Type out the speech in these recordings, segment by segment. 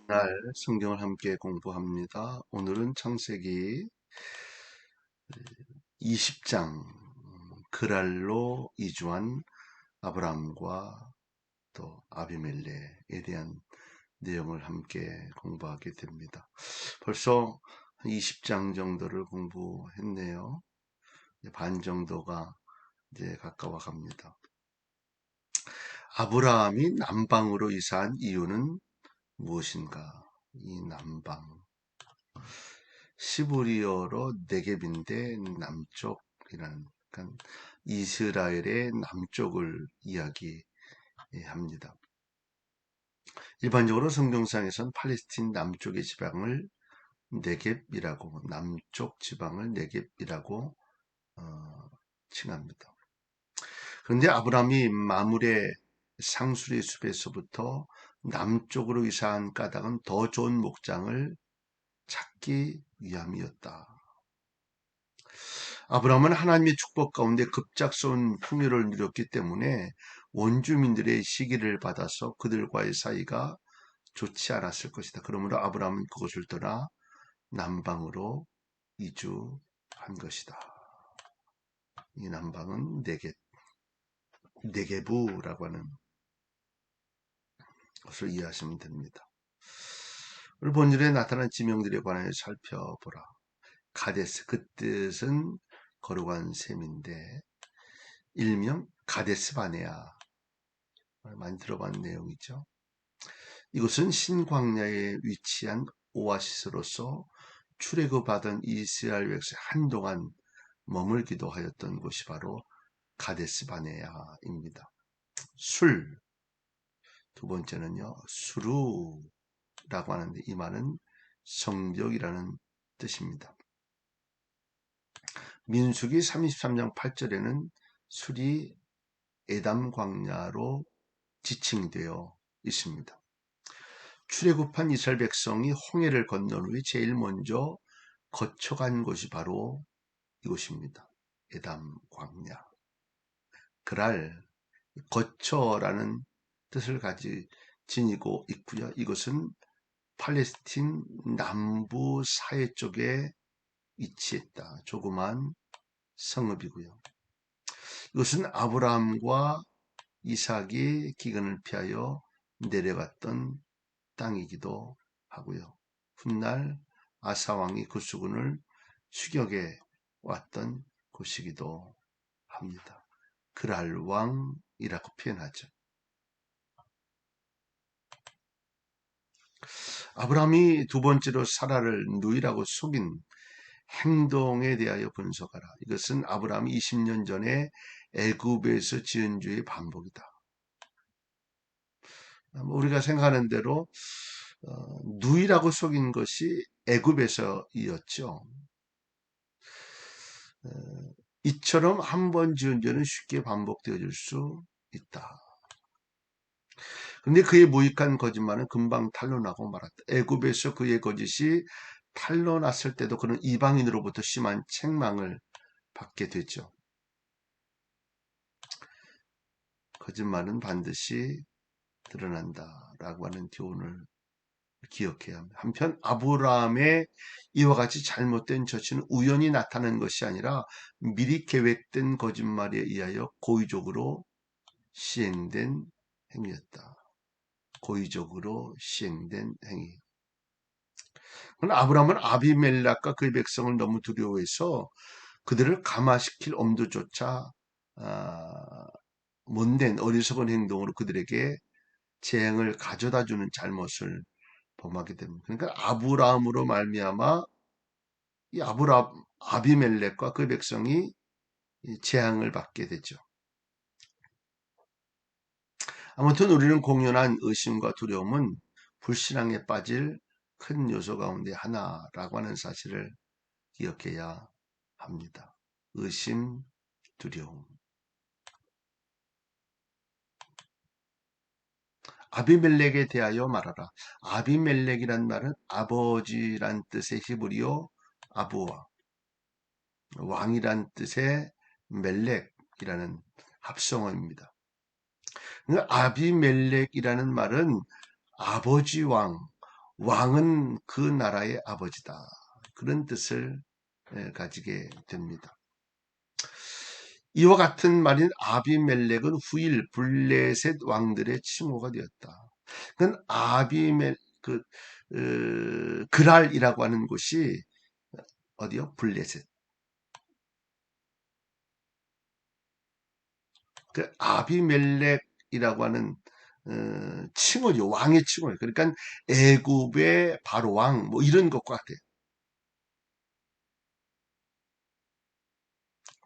날 성경을 함께 공부합니다. 오늘은 창세기 20장 그랄로 이주한 아브람과 또 아비멜렉에 대한 내용을 함께 공부하게 됩니다. 벌써 20장 정도를 공부했네요. 반 정도가 이제 가까워 갑니다. 아브라함이 남방으로 이사한 이유는 무엇인가? 이 남방. 시브리어로 네겝인데 남쪽이라는, 그러니까 이스라엘의 남쪽을 이야기합니다. 일반적으로 성경상에서는 팔레스틴 남쪽의 지방을 네겝이라고, 남쪽 지방을 네겝이라고 칭합니다. 그런데 아브라함이 마물의 상수리 숲에서부터 남쪽으로 이사한 까닭은 더 좋은 목장을 찾기 위함이었다. 아브라함은 하나님의 축복 가운데 급작스러운 풍요를 누렸기 때문에 원주민들의 시기를 받아서 그들과의 사이가 좋지 않았을 것이다. 그러므로 아브라함은 그것을 떠나 남방으로 이주한 것이다. 이 남방은 네게부라고 하는 것을 이해하시면 됩니다. 오늘 본절에 나타난 지명들에 관하여 살펴보라. 가데스, 그 뜻은 거룩한 셈인데 일명 가데스 바네아, 많이 들어본 내용이죠. 이곳은 신광야에 위치한 오아시스로서 출애굽받은 이스라엘 백성이 한동안 머물기도 하였던 곳이 바로 가데스 바네아입니다. 술, 두 번째는요 수루라고 하는데 이 말은 성벽이라는 뜻입니다. 민수기 33장 8절에는 술이 에담 광야로 지칭되어 있습니다. 출애굽한 이스라엘 백성이 홍해를 건넌 후에 제일 먼저 거쳐간 곳이 바로 이곳입니다. 에담 광야. 그랄, 거쳐라는 뜻을 지니고 있고요. 이것은 팔레스틴 남부 사해 쪽에 위치했다. 조그만 성읍이고요. 이것은 아브라함과 이삭이 기근을 피하여 내려갔던 땅이기도 하고요. 훗날 아사왕이 그 수군을 추격해 왔던 곳이기도 합니다. 그랄왕이라고 표현하죠. 아브라함이 두 번째로 사라를 누이라고 속인 행동에 대하여 분석하라. 이것은 아브라함이 20년 전에 애굽에서 지은 죄의 반복이다. 우리가 생각하는 대로 누이라고 속인 것이 애굽에서이었죠. 이처럼 한 번 지은 죄는 쉽게 반복되어질 수 있다. 그런데 그의 무익한 거짓말은 금방 탄로나고 말았다. 애굽에서 그의 거짓이 탄로났을 때도 그는 이방인으로부터 심한 책망을 받게 되죠. 거짓말은 반드시 드러난다라고 하는 교훈을 기억해야 합니다. 한편 아브라함의 이와 같이 잘못된 저치는 우연히 나타난 것이 아니라 미리 계획된 거짓말에 의하여 고의적으로 시행된 행위였다. 고의적으로 시행된 행위. 그러나 아브라함은 아비멜렉과 그의 백성을 너무 두려워해서 그들을 감화시킬 엄두조차 못낸 어리석은 행동으로 그들에게 재앙을 가져다주는 잘못을 범하게 됩니다. 그러니까 아브라함으로 말미암아 이 아비멜렉과 그 백성이 재앙을 받게 되죠. 아무튼 우리는 공연한 의심과 두려움은 불신앙에 빠질 큰 요소 가운데 하나라고 하는 사실을 기억해야 합니다. 의심, 두려움. 아비멜렉에 대하여 말하라. 아비멜렉이란 말은 아버지란 뜻의 히브리어 아부와, 왕이란 뜻의 멜렉이라는 합성어입니다. 아비멜렉이라는 말은 아버지 왕, 왕은 그 나라의 아버지다. 그런 뜻을 가지게 됩니다. 이와 같은 말인 아비멜렉은 후일 블레셋 왕들의 칭호가 되었다. 그건 그 그랄이라고 하는 곳이 어디요? 블레셋. 그 아비멜렉이라고 하는 칭호죠. 왕의 칭호예요. 그러니까 애굽의 바로 왕 뭐 이런 것과 같아요.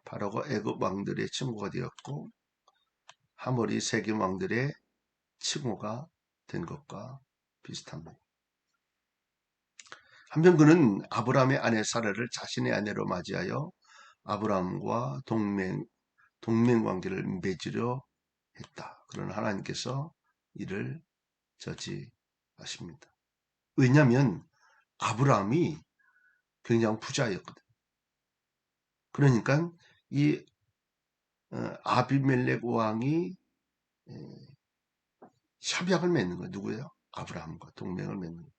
바로가 애굽 왕들의 칭호가 되었고 하모리 세겜 왕들의 칭호가 된 것과 비슷합니다. 한편 그는 아브라함의 아내 사라를 자신의 아내로 맞이하여 아브라함과 동맹 관계를 맺으려 했다. 그러나 하나님께서 이를 저지하십니다. 왜냐하면 아브라함이 굉장히 부자였거든. 그러니까 이 아비멜렉 왕이 협약을 맺는 거예요. 누구예요? 아브라함과 동맹을 맺는 거예요.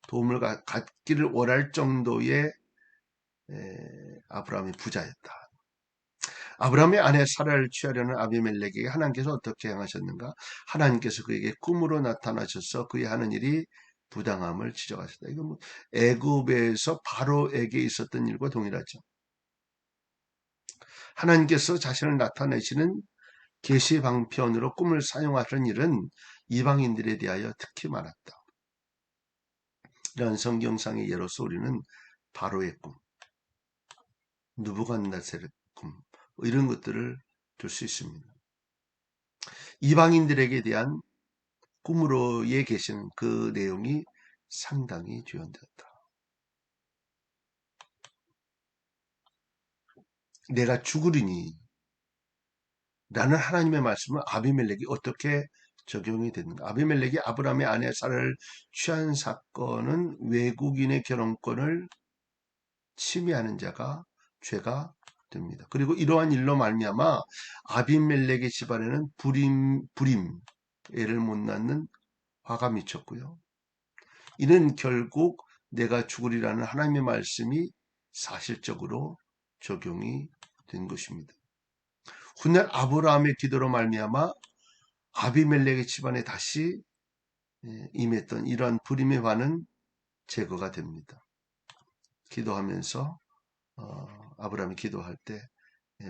도움을 갖기를 원할 정도의 아브라함이 부자였다. 아브라함의 아내 사라를 취하려는 아비멜렉에게 하나님께서 어떻게 행하셨는가? 하나님께서 그에게 꿈으로 나타나셔서 그의 하는 일이 부당함을 지적하셨다. 이거 뭐 애굽에서 바로에게 있었던 일과 동일하죠. 하나님께서 자신을 나타내시는 계시 방편으로 꿈을 사용하시는 일은 이방인들에 대하여 특히 많았다. 이러한 성경상의 예로서 우리는 바로의 꿈, 느부갓네살의 꿈 이런 것들을 들 수 있습니다. 이방인들에게 대한 꿈으로의 계시는 그 내용이 상당히 주연되었다. 내가 죽으리니 라는 하나님의 말씀을 아비멜렉이 어떻게 적용이 됐는가? 아비멜렉이 아브라함의 아내 사라를 취한 사건은 외국인의 결혼권을 침해하는 자가 죄가 됩니다. 그리고 이러한 일로 말미암아 아비멜렉의 집안에는 애를 못 낳는 화가 미쳤고요. 이는 결국 내가 죽으리라는 하나님의 말씀이 사실적으로 적용이 된 것입니다. 훗날 아브라함의 기도로 말미암아 아비멜렉의 집안에 다시 임했던 이러한 불임의 화는 제거가 됩니다. 기도하면서 아브라함이 기도할 때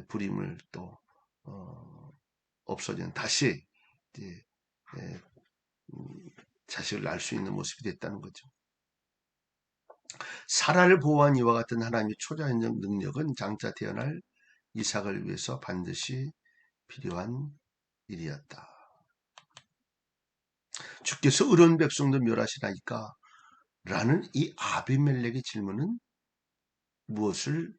불임을 또 없어지는 다시 이제 자식을 낳을 수 있는 모습이 됐다는 거죠. 사라를 보호한 이와 같은 하나님의 초자연적 능력은 장차 태어날 이삭을 위해서 반드시 필요한 일이었다. 주께서 의로운 백성도 멸하시나이까? 라는 이 아비멜렉의 질문은 무엇을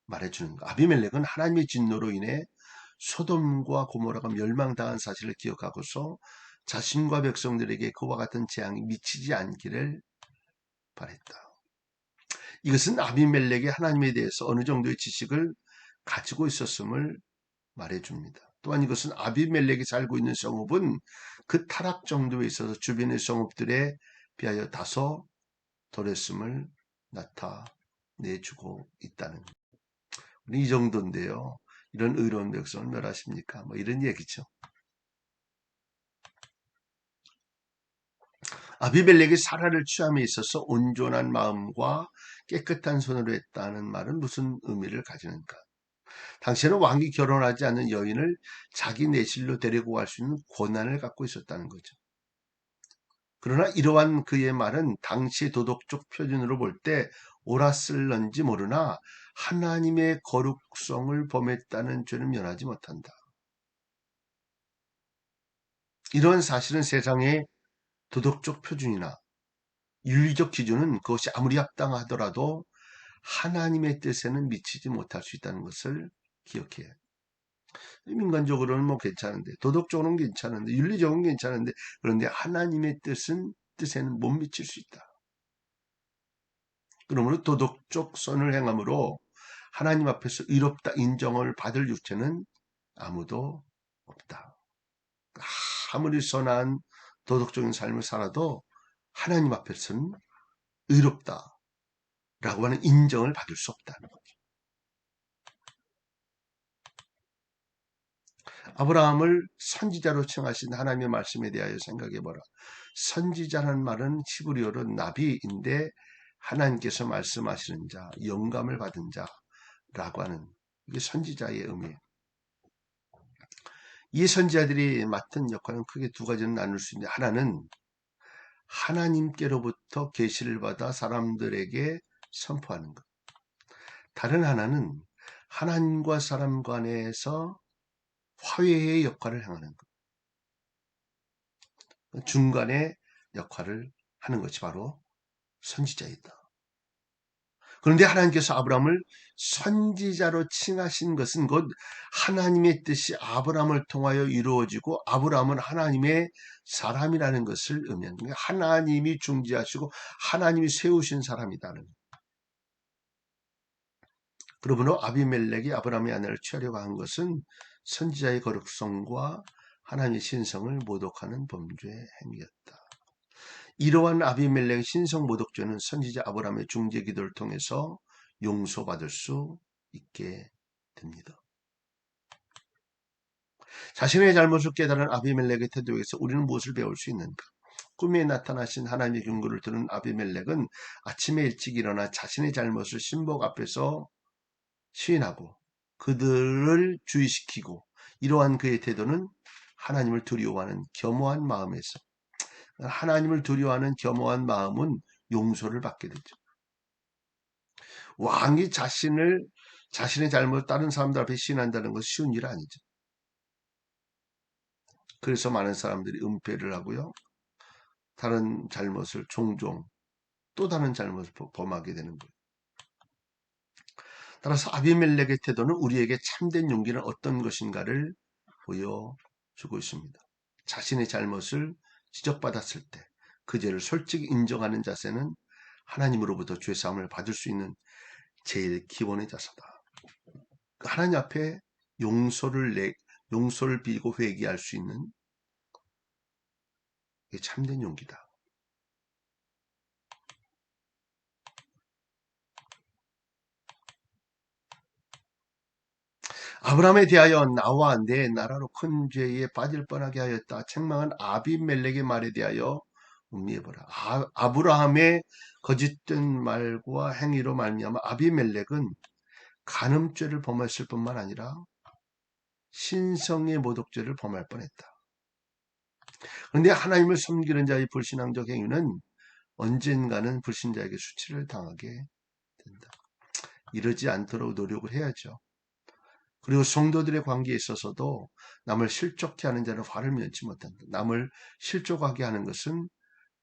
말해주는가? 아비멜렉은 하나님의 진노로 인해 소돔과 고모라가 멸망당한 사실을 기억하고서 자신과 백성들에게 그와 같은 재앙이 미치지 않기를 바랬다. 이것은 아비멜렉이 하나님에 대해서 어느 정도의 지식을 가지고 있었음을 말해줍니다. 또한 이것은 아비멜렉이 살고 있는 성읍은 그 타락 정도에 있어서 주변의 성읍들에 비하여 다소 덜했음을 나타내주고 있다는 거예요. 이 정도인데요. 이런 의로운 백성을 멸하십니까? 뭐 이런 얘기죠. 아비멜렉이 사라를 취함에 있어서 온전한 마음과 깨끗한 손으로 했다는 말은 무슨 의미를 가지는가? 당시에는 왕이 결혼하지 않는 여인을 자기 내실로 데리고 갈 수 있는 권한을 갖고 있었다는 거죠. 그러나 이러한 그의 말은 당시 도덕적 표준으로 볼 때 옳았을런지 모르나 하나님의 거룩성을 범했다는 죄는 면하지 못한다. 이런 사실은 세상의 도덕적 표준이나 윤리적 기준은 그것이 아무리 합당하더라도 하나님의 뜻에는 미치지 못할 수 있다는 것을 기억해야 해요. 인간적으로는 뭐 괜찮은데, 도덕적으로는 괜찮은데, 윤리적으로는 괜찮은데, 그런데 하나님의 뜻에는 못 미칠 수 있다. 그러므로 도덕적 선을 행함으로 하나님 앞에서 의롭다 인정을 받을 육체는 아무도 없다. 아무리 선한 도덕적인 삶을 살아도 하나님 앞에서는 의롭다라고 하는 인정을 받을 수 없다는 거죠. 아브라함을 선지자로 칭하신 하나님의 말씀에 대하여 생각해보라. 선지자라는 말은 히브리어로 나비인데 하나님께서 말씀하시는 자, 영감을 받은 자라고 하는 이게 선지자의 의미예요. 이 선지자들이 맡은 역할은 크게 두 가지는 나눌 수 있는데, 하나는 하나님께로부터 계시를 받아 사람들에게 선포하는 것. 다른 하나는 하나님과 사람 간에서 화해의 역할을 행하는 것. 중간의 역할을 하는 것이 바로 선지자이다. 그런데 하나님께서 아브라함을 선지자로 칭하신 것은 곧 하나님의 뜻이 아브라함을 통하여 이루어지고 아브라함은 하나님의 사람이라는 것을 의미합니다. 그러니까 하나님이 중지하시고 하나님이 세우신 사람이다는. 그러므로 아비멜렉이 아브라함의 아내를 취하려고 한 것은 선지자의 거룩성과 하나님의 신성을 모독하는 범죄 행위였다. 이러한 아비멜렉의 신성 모독죄는 선지자 아브라함의 중재 기도를 통해서 용서받을 수 있게 됩니다. 자신의 잘못을 깨달은 아비멜렉의 태도에서 우리는 무엇을 배울 수 있는가? 꿈에 나타나신 하나님의 경고를 들은 아비멜렉은 아침에 일찍 일어나 자신의 잘못을 신복 앞에서 시인하고 그들을 주의시키고, 이러한 그의 태도는 하나님을 두려워하는 겸허한 마음에서, 하나님을 두려워하는 겸허한 마음은 용서를 받게 되죠. 왕이 자신의 잘못을 다른 사람들 앞에 시인한다는 것은 쉬운 일 아니죠. 그래서 많은 사람들이 은폐를 하고요, 다른 잘못을 종종 또 다른 잘못을 범하게 되는 거예요. 따라서 아비멜렉의 태도는 우리에게 참된 용기는 어떤 것인가를 보여주고 있습니다. 자신의 잘못을 지적받았을 때 그 죄를 솔직히 인정하는 자세는 하나님으로부터 죄사함을 받을 수 있는 제일 기본의 자세다. 하나님 앞에 용서를 빌고 회개할 수 있는 참된 용기다. 아브라함에 대하여 나와 내 나라로 큰 죄에 빠질 뻔하게 하였다 책망한 아비멜렉의 말에 대하여 음미해보라. 아브라함의 거짓된 말과 행위로 말미암아 아비멜렉은 간음죄를 범했을 뿐만 아니라 신성의 모독죄를 범할 뻔했다. 그런데 하나님을 섬기는 자의 불신앙적 행위는 언젠가는 불신자에게 수치를 당하게 된다. 이러지 않도록 노력을 해야죠. 그리고 성도들의 관계에 있어서도 남을 실족케 하는 자는 화를 면치 못한다. 남을 실족하게 하는 것은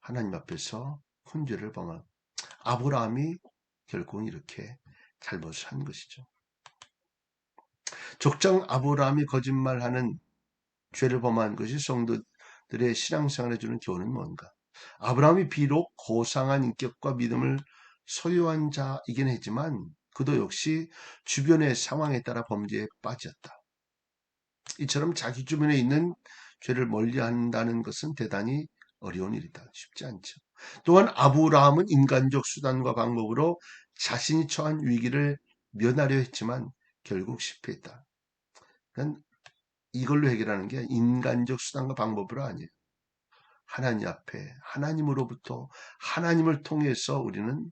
하나님 앞에서 큰 죄를 범한 아브라함이 결국 이렇게 잘못을 한 것이죠. 족장 아브라함이 거짓말하는 죄를 범한 것이 성도들의 신앙생활에 주는 교훈은 뭔가? 아브라함이 비록 고상한 인격과 믿음을 소유한 자이긴 했지만 그도 역시 주변의 상황에 따라 범죄에 빠졌다. 이처럼 자기 주변에 있는 죄를 멀리한다는 것은 대단히 어려운 일이다. 쉽지 않죠. 또한 아브라함은 인간적 수단과 방법으로 자신이 처한 위기를 면하려 했지만 결국 실패했다. 그러니까 이걸로 해결하는 게 인간적 수단과 방법으로 아니에요. 하나님 앞에 하나님으로부터 하나님을 통해서 우리는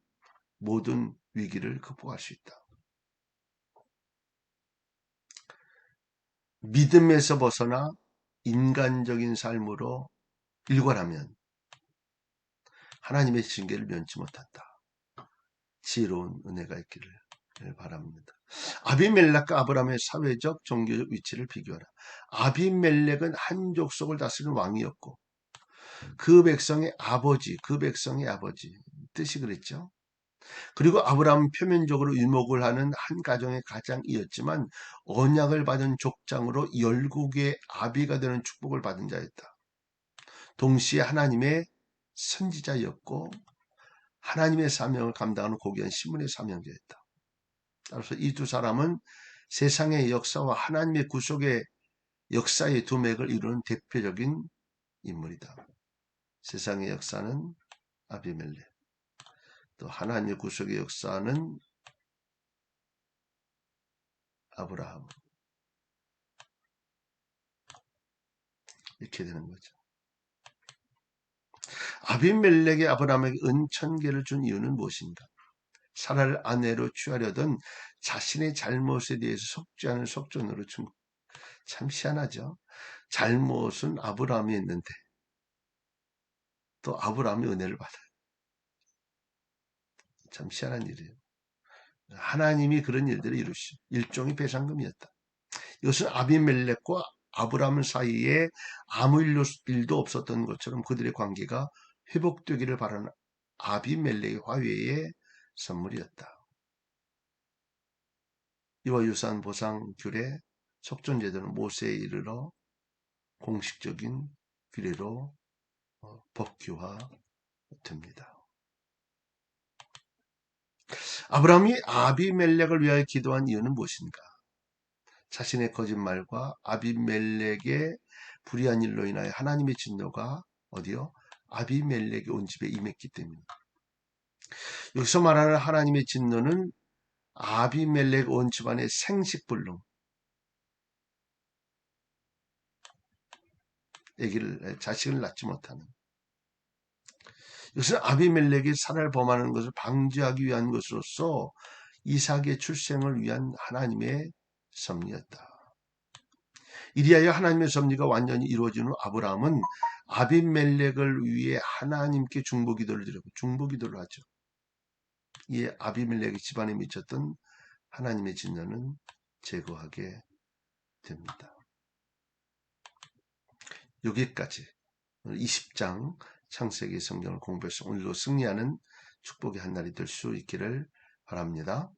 모든 위기를 극복할 수 있다. 믿음에서 벗어나 인간적인 삶으로 일관하면 하나님의 징계를 면치 못한다. 지혜로운 은혜가 있기를 바랍니다. 아비멜렉과 아브라함의 사회적 종교적 위치를 비교하라. 아비멜렉은 한 족속을 다스리는 왕이었고 그 백성의 아버지 뜻이 그랬죠. 그리고 아브라함은 표면적으로 유목을 하는 한 가정의 가장이었지만 언약을 받은 족장으로 열국의 아비가 되는 축복을 받은 자였다. 동시에 하나님의 선지자였고 하나님의 사명을 감당하는 고귀한 신분의 사명자였다. 따라서 이 두 사람은 세상의 역사와 하나님의 구속의 역사의 두 맥을 이루는 대표적인 인물이다. 세상의 역사는 아비멜렉. 또 하나님의 구속의 역사는 아브라함. 이렇게 되는 거죠. 아비멜렉이 아브라함에게 은천계를 준 이유는 무엇인가? 사라를 아내로 취하려던 자신의 잘못에 대해서 속지 않은 속전으로 준. 참 희한하죠. 잘못은 아브라함이 했는데 또 아브라함이 은혜를 받아요. 참 희한한 일이에요. 하나님이 그런 일들을 이루시죠. 일종의 배상금이었다. 이것은 아비멜렉과 아브라함 사이에 아무 일도 없었던 것처럼 그들의 관계가 회복되기를 바라는 아비멜렉의 화해의 선물이었다. 이와 유사한 보상 규례, 속전제도는 모세에 이르러 공식적인 규례로 법규화됩니다. 아브라함이 아비멜렉을 위하여 기도한 이유는 무엇인가? 자신의 거짓말과 아비멜렉의 불의한 일로 인하여 하나님의 진노가 어디요? 아비멜렉이 온 집에 임했기 때문입니다. 여기서 말하는 하나님의 진노는 아비멜렉 온 집안의 생식불능, 자식을 낳지 못하는, 이것은 아비멜렉이 살을 범하는 것을 방지하기 위한 것으로서 이삭의 출생을 위한 하나님의 섭리였다. 이리하여 하나님의 섭리가 완전히 이루어진 후 아브라함은 아비멜렉을 위해 하나님께 중보기도를 드렸고, 중보기도를 하죠. 이에 아비멜렉의 집안에 미쳤던 하나님의 진노는 제거하게 됩니다. 여기까지 20장 창세기 성경을 공부해서 오늘도 승리하는 축복의 한 날이 될 수 있기를 바랍니다.